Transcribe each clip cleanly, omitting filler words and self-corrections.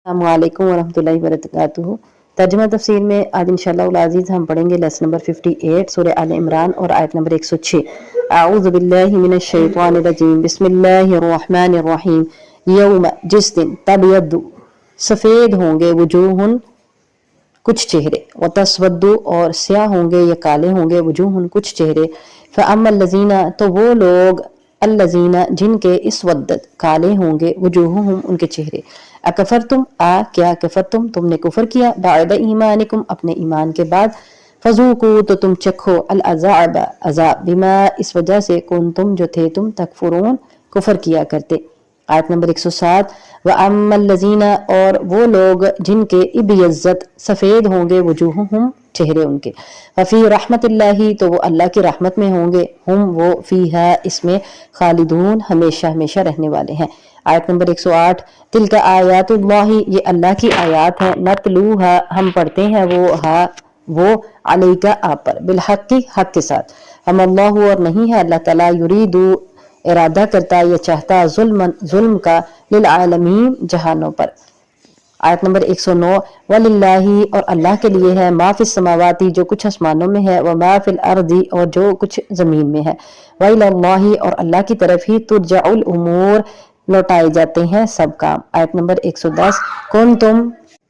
अस्सलामुअलैकुम वरहमतुल्लाहि वबरकातुहू। तर्जुमा तफसीर में आज इंशाअल्लाह अज़ीज़ हम पढ़ेंगे लेसन नंबर 58 सूरह आल इमरान और आयत नंबर 106। आऊज़ु बिल्लाहि मिनश शैतानिर रजीम बिस्मिल्लाहिर रहमानिर रहीम। यौम जिस दिन तबयद्दु सफ़ेद होंगे वजूहुन कुछ चेहरे व तस्वद्दु और स्याह होंगे या काले होंगे वजूहुन कुछ चेहरे। फ़अम्मल लज़ीना तो वो लोग अल्लज़ीना जिनके इसवद्दत काले होंगे वजूहुहुम उनके चेहरे। अकफरतुम क्या कफरतुम तुमने कुफर किया बाद ईमानिकुम अपने ईमान के बाद। फजूकू तो तुम चखो अल अज़ाब अज़ाब बिमा इस वजह से कुंतुम जो थे तुम तकफुरून कुफर किया करते। आयत नंबर 107 व अम्मल लज़ीना और वो लोग जिनके इब्यज़्ज़त सफ़ेद होंगे वजूहुहुम चेहरे उनके। वफ़ी रहमतिल्लाहि तो वो अल्लाह की रहमत में होंगे। हम वो फ़ीहा इसमें खालिदून हमेशा हमेशा रहने वाले हैं। आयत नंबर 108 तिलका आयातुल्लाहि ये अल्लाह की आयात है। नतलूहा हम पढ़ते हैं वो अलैका आप पर बिलहक़्क़ि हक़ के साथ। हम अल्लाह और नहीं है अल्लाह ताला युरीदु इरादा करता या चाहता जुल्म का लिल आलमीन जहानों पर। आयत नंबर 109 वलिल्लाही और अल्लाह के लिए है माफिस समावाती जो कुछ आसमानों में है व माफिल अर्दी और जो कुछ जमीन में है। वइलल्लाही और अल्लाह की तरफ ही तुरजाउल उमूर लौटाए जाते हैं सब काम। आयत नंबर 110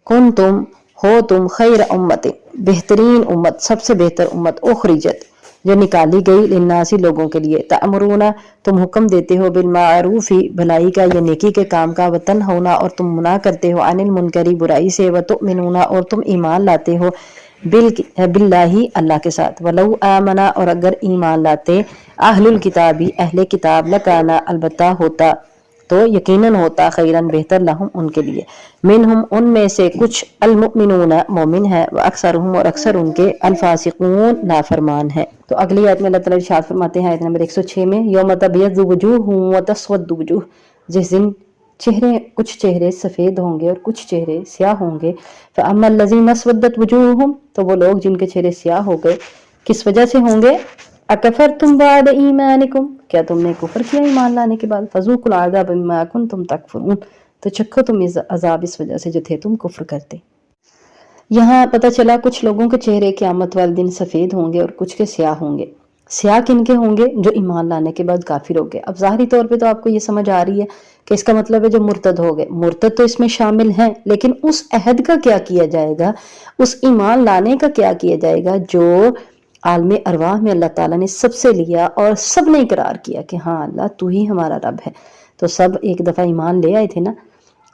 कुन तुम हो तुम खैर उम्मत बेहतरीन उम्मत सबसे बेहतर उम्मत उखरिजत जो निकाली गई लिन्नासी लोगों के लिए। तअमुरूना तुम हुक्म देते हो बिल मारूफी भलाई का या नेकी के काम का। वतन होना और तुम मना करते हो अनिल मुनकरी बुराई से। व तुमिनूना और तुम ईमान लाते हो बिल्लाही अल्लाह के साथ। वलऊ आमना और अगर ईमान लाते अहलुल किताबी अहले किताब लकाना अलबत्ता होता तो यकीनन होता खैरन बेहतर लहुम उनके लिए। मिनहुम उनमें से कुछ अलमुमिनून मोमिन है व अक्सरुहुम और अक्सर उनके अलफासिकून नाफरमान है। तो अगली आयत में अल्लाह ताला इरशाद फरमाते हैं आयत नंबर 106 में यौम तबयद्दु वजूहुम व तस्वद्दु वजूह जिस दिन कुछ चेहरे सफ़ेद होंगे और कुछ चेहरे स्याह होंगे। फ़अम्मल लज़ीना अस्वद्दत वजूहुहुम तो वो लोग जिनके चेहरे स्याह हो गए किस वजह से होंगे। अकफरतुम बाद ईमानिकुम क्या तुमने कुफर किया ईमान लाने के बाद। फज़ूकुल अज़ाब बिमा कुंतुम तकफुरून तो चखो तुम इस अज़ाब इस वजह से जो थे तुम कुफर करते। यहाँ पता चला कुछ लोगों के चेहरे क़यामत वाले दिन सफ़ेद होंगे और कुछ के स्याह होंगे। स्याह किनके होंगे जो ईमान लाने के बाद काफिर हो गए। अब ज़ाहिरी तौर पे तो आपको ये समझ आ रही है कि इसका मतलब है जो मुर्तद हो गए। मुर्तद तो इसमें शामिल हैं लेकिन उस अहद का क्या किया जाएगा, उस ईमान लाने का क्या किया जाएगा जो आलम अरवाह में अल्लाह ताला ने सबसे लिया और सब ने इकरार किया कि हाँ अल्लाह तू ही हमारा रब है। तो सब एक दफ़ा ईमान ले आए थे ना,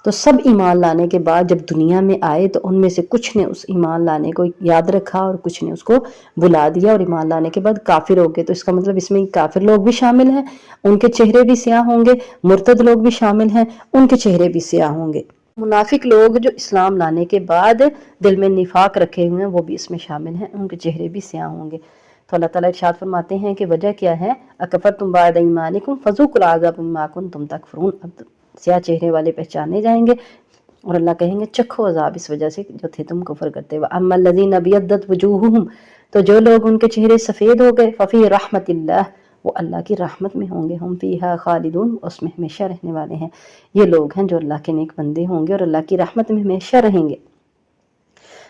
तो सब ईमान लाने के बाद जब दुनिया में आए तो उनमें से कुछ ने उस ईमान लाने को याद रखा और कुछ ने उसको भुला दिया और ईमान लाने के बाद काफिर हो गए। तो इसका मतलब इसमें काफिर लोग भी शामिल हैं, उनके चेहरे भी स्याह होंगे। मुर्तद लोग भी शामिल हैं, उनके चेहरे भी स्याह होंगे। मुनाफिक लोग जो इस्लाम लाने के बाद दिल में निफाक रखे हुए हैं वो भी इसमें शामिल हैं, उनके चेहरे भी स्याह होंगे। तो अल्लाह ताला इरशाद फरमाते हैं कि वजह क्या है। अकफरतुम बाद ईमानिकुम फज़ूकुल अज़ाब बिमा कुंतुम तकफुरून। अब स्याह चेहरे वाले पहचाने जाएंगे और अल्लाह कहेंगे चखो अज़ाब इस वजह से जो थे तुम कुफर करते। व अम्मल लज़ीना अबियद्दत वजूहुहुम तो जो लोग उनके चेहरे सफ़ेद हो गए फ़फ़ी रहमतिल्लाह वो अल्लाह की रहमत में होंगे। हम फ़ीहा खालिदून उसमें हमेशा रहने वाले हैं। ये लोग हैं जो अल्लाह के नेक बंदे होंगे और अल्लाह की रहमत में हमेशा रहेंगे।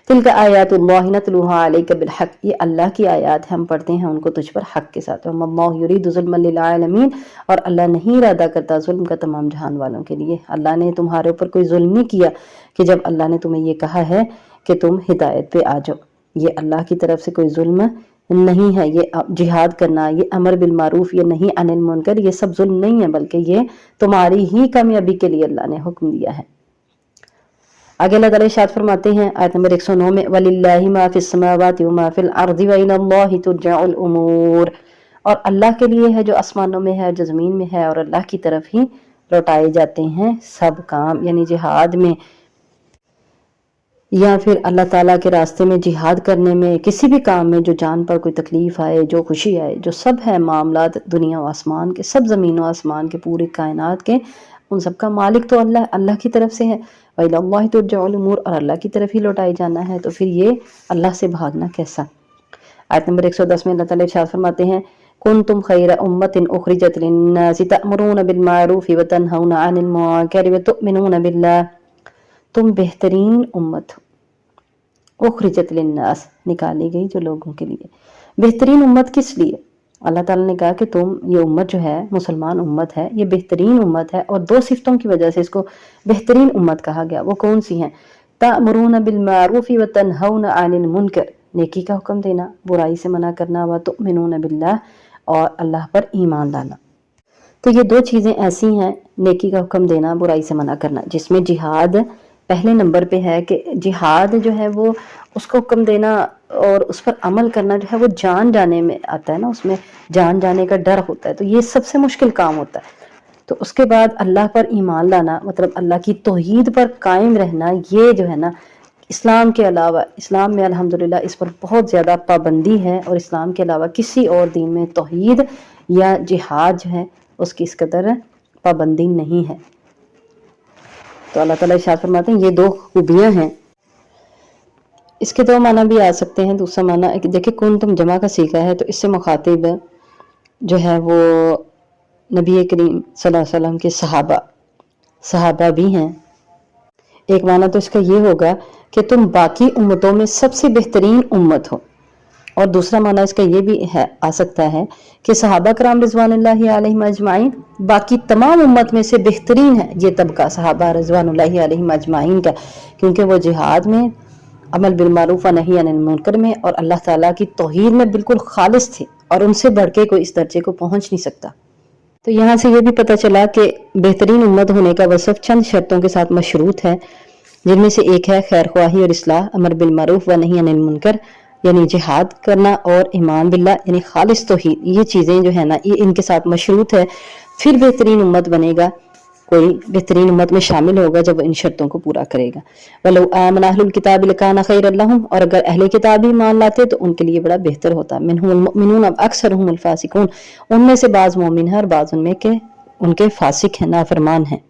तिलका आयातुल्लाहि नतलूहा अलैका बिलहक़ ये अल्लाह की आयात है हम पढ़ते हैं उनको तुझ पर हक के साथ। वल्लाहु युरीदु ज़ुल्मन लिल आलमीन और अल्लाह नहीं इरादा करता जुल्म का तमाम जहान वालों के लिए। अल्लाह ने तुम्हारे ऊपर कोई जुल्म नहीं किया कि जब अल्लाह ने तुम्हें ये कहा है कि तुम हिदायत पे आ जाओ। ये अल्लाह की तरफ से कोई जुल्म नहीं है। ये जिहाद करना, ये अमर बिल मारूफ, ये नहीं अनिल मुनकर, ये सब जुल्म नहीं है बल्कि ये तुम्हारी ही कामयाबी के लिए अल्लाह ने हुक्म दिया है। आगे अल्लाह ताला इरशाद फरमाते हैं आयत नंबर 109 में वलिल्लाहि मा फिस समावाति व मा फिल अर्दि व इलल्लाहि तुरजउल उमूर और अल्लाह के लिए है जो आसमानों में है जो ज़मीन में है और अल्लाह की तरफ ही लौटाए जाते हैं सब काम। यानी जिहाद में या फिर अल्लाह ताला के रास्ते में जिहाद करने में किसी भी काम में जो जान पर कोई तकलीफ आए, जो खुशी आए, जो सब है मामलात दुनिया व आसमान के, सब ज़मीन व आसमान के, पूरी कायनात के, उन सब का मालिक तो अल्लाह की तरफ से है। व इलल्लाहि तुरजउल उमूर और अल्लाह की तरफ ही लौटाए जाना है। तो फिर ये अल्लाह से भागना कैसा। आयत नंबर 110 में अल्लाह ताला इरशाद फरमाते हैं कुंतुम खैरा उम्मतिन उखरिजत लिन्नासि तअमुरूना बिल मारूफि व तनहौना अनिल मुनकरि व तुमिनूना बिल्लाह तुम बेहतरीन उम्मत हो, उखरिजत लिन्नास, निकाली गई जो लोगों के लिए। बेहतरीन उम्मत किस लिए? अल्लाह ताला ने कहा कि तुम ये उम्मत जो है, मुसलमान उम्मत है, ये बेहतरीन उम्मत है, और दो सिफ्तों की वजह से इसको बेहतरीन उम्मत कहा गया। वो कौन सी हैं? तामुरून बिल मारूफ व तनहौना अनिल मुनकर, नेकी का हुक्म देना, बुराई से मना करना, व तुमिनून बिल्लाह, और अल्लाह पर ईमान लाना। तो ये दो चीज़ें ऐसी हैं, नेकी का हुक्म देना, बुराई से मना करना, जिसमें जिहाद पहले नंबर पे है कि जिहाद जो है वो उसको हुक्म देना और उस पर अमल करना जो है वो जान जाने में आता है ना, उसमें जान जाने का डर होता है, तो ये सबसे मुश्किल काम होता है। तो उसके बाद अल्लाह पर ईमान लाना, मतलब अल्लाह की तौहीद पर कायम रहना, ये जो है ना, इस्लाम के अलावा, इस्लाम में अल्हम्दुलिल्लाह इस पर बहुत ज़्यादा पाबंदी है, और इस्लाम के अलावा किसी और दीन में तौहीद या जिहाद जो है उसकी इस कदर पाबंदी नहीं है। तो अल्लाह ताला इरशाद फरमाते हैं ये दो खूबियाँ हैं। इसके दो माना भी आ सकते हैं। दूसरा माना, देखिए कुन तुम जमा का सीखा है, तो इससे मुखातिब जो है वो नबी करीम सल्लल्लाहु अलैहि वसल्लम के सहाबा भी हैं। एक माना तो इसका ये होगा कि तुम बाकी उम्मतों में सबसे बेहतरीन उम्मत हो, और दूसरा माना इसका ये भी है, आ सकता है कि सहाबा कराम रिज़वानुल्लाहि अलैहिम अजमाइन बाकी तमाम उम्मत में से बेहतरीन है ये तबका सहाबा रिज़वानुल्लाहि अलैहिम अजमाइन का, क्योंकि वो जिहाद में, अमल बिल मारूफ व नही अनिल मुनकर में और अल्लाह ताला की तौहीद में बिल्कुल खालिस थे, और उनसे बढ़ के कोई इस दर्जे को पहुंच नहीं सकता। तो यहाँ से ये भी पता चला कि बेहतरीन उम्मत होने का वसफ चंद शर्तों के साथ मशरूत है, जिनमें से एक है खैर ख्वाही और इस्लाह, अमर बिल मारूफ व नही अनिल मुनकर, यानी जिहाद करना, और ईमान बिल्लाह यानी खालिस तौहीद, ये चीज़ें जो है ना ये इनके साथ मशरूत है। फिर बेहतरीन उम्मत बनेगा, कोई बेहतरीन उम्मत में शामिल होगा जब इन शर्तों को पूरा करेगा। वलो आमन अहलुल किताब लकाना खैरल लहुम, और अगर अहले किताब ही मान लाते तो उनके लिए बड़ा बेहतर होता। मिनहुमुल मुमिनून अब अक्सरुहुमुल फासिकून, उनमें से बाज़ मोमिन है और बाज़ उनमें के उनके फासिक हैं, नाफरमान हैं।